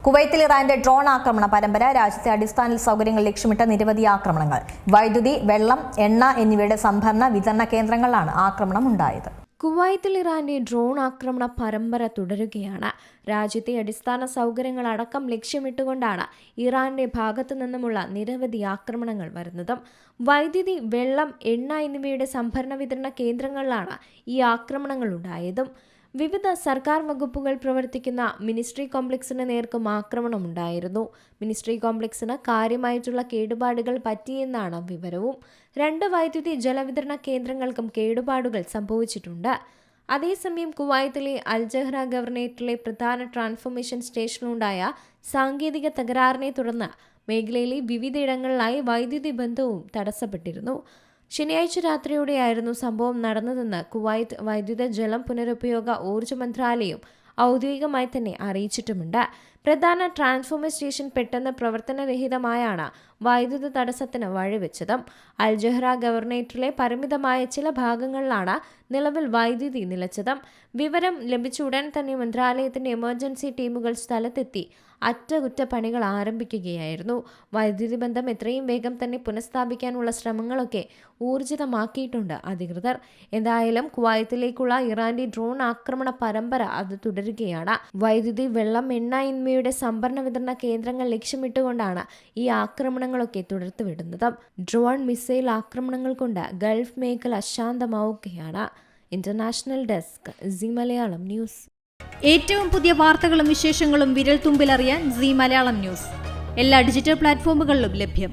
കുവൈത്തിൽ ഇറാന്റെ ഡ്രോൺ ആക്രമണ പരമ്പര രാജ്യത്തെ അടിസ്ഥാന സൗകര്യങ്ങൾ ലക്ഷ്യമിട്ട നിരവധി ആക്രമണങ്ങൾ. വൈദ്യുതി, വെള്ളം, എണ്ണ എന്നിവയുടെ സംഭരണ വിതരണ കേന്ദ്രങ്ങളിലാണ് ആക്രമണം ഉണ്ടായത്. കുവൈത്തിൽ ഇറാന്റെ ഡ്രോൺ ആക്രമണ പരമ്പര തുടരുകയാണ്. രാജ്യത്തെ അടിസ്ഥാന സൗകര്യങ്ങൾ അടക്കം ലക്ഷ്യമിട്ടുകൊണ്ടാണ് ഇറാന്റെ ഭാഗത്തു നിന്നുമുള്ള നിരവധി ആക്രമണങ്ങൾ വരുന്നത്. വൈദ്യുതി, വെള്ളം, എണ്ണ എന്നിവയുടെ സംഭരണ വിതരണ കേന്ദ്രങ്ങളിലാണ് ഈ ആക്രമണങ്ങൾ ഉണ്ടായതും. വിവിധ സർക്കാർ വകുപ്പുകൾ പ്രവർത്തിക്കുന്ന മിനിസ്ട്രി കോംപ്ലക്സിന് നേർക്കും ആക്രമണമുണ്ടായിരുന്നു. മിനിസ്ട്രി കോംപ്ലക്സിന് കാര്യമായിട്ടുള്ള കേടുപാടുകൾ പറ്റിയെന്നാണ് വിവരവും. 2 വൈദ്യുതി ജലവിതരണ കേന്ദ്രങ്ങൾക്കും കേടുപാടുകൾ സംഭവിച്ചിട്ടുണ്ട്. അതേസമയം കുവൈത്തിലെ അൽജഹ്റ ഗവർണറേറ്റിലെ പ്രധാന ട്രാൻസ്ഫോർമേഷൻ സ്റ്റേഷനിലുണ്ടായ സാങ്കേതിക തകരാറിനെ തുടർന്ന് മേഖലയിലെ വിവിധയിടങ്ങളിലായി വൈദ്യുതി ബന്ധവും തടസ്സപ്പെട്ടിരുന്നു. ശനിയാഴ്ച രാത്രിയോടെയായിരുന്നു സംഭവം നടന്നതെന്ന് കുവൈത്ത് വൈദ്യുത ജലം പുനരുപയോഗ ഊർജ്ജ മന്ത്രാലയം ഔദ്യോഗികമായി തന്നെ അറിയിച്ചിട്ടുമുണ്ട്. പ്രധാന ട്രാൻസ്ഫോർമർ സ്റ്റേഷൻ പെട്ടെന്ന് പ്രവർത്തനരഹിതമായാണ് വൈദ്യുത തടസ്സത്തിന് വഴിവെച്ചത്. അൽജഹ്റ ഗവർണറേറ്റിലെ പരിമിതമായ ചില ഭാഗങ്ങളിലാണ് നിലവിൽ വൈദ്യുതി നിലച്ചത്. വിവരം ലഭിച്ച ഉടൻ തന്നെ മന്ത്രാലയത്തിന്റെ എമർജൻസി ടീമുകൾ സ്ഥലത്തെത്തി അറ്റകുറ്റപ്പണികൾ ആരംഭിക്കുകയായിരുന്നു. വൈദ്യുതി ബന്ധം എത്രയും വേഗം തന്നെ പുനഃസ്ഥാപിക്കാനുള്ള ശ്രമങ്ങളൊക്കെ ഊർജിതമാക്കിയിട്ടുണ്ട് അധികൃതർ. എന്തായാലും കുവൈത്തിലേക്കുള്ള ഇറാന്റെ ഡ്രോൺ ആക്രമണ പരമ്പര അത് തുടരുകയാണ്. വൈദ്യുതി, വെള്ളം, എണ്ണ എന്നിവയുടെ സംഭരണ വിതരണ കേന്ദ്രങ്ങൾ ലക്ഷ്യമിട്ടുകൊണ്ടാണ് ഈ ആക്രമണങ്ങളൊക്കെ തുടർത്തുവിടുന്നത്. ഡ്രോൺ, മിസൈൽ ആക്രമണങ്ങൾ കൊണ്ട് ഗൾഫ് മേഖല അശാന്തമാവുകയാണ്. International desk, Zee Malayalam news. ഏറ്റവും പുതിയ വാർത്തകളും വിശേഷങ്ങളും വിരൽ തുമ്പിലറിയാൻ സീ മലയാളം ന്യൂസ് എല്ലാ ഡിജിറ്റൽ പ്ലാറ്റ്ഫോമുകളിലും ലഭ്യം.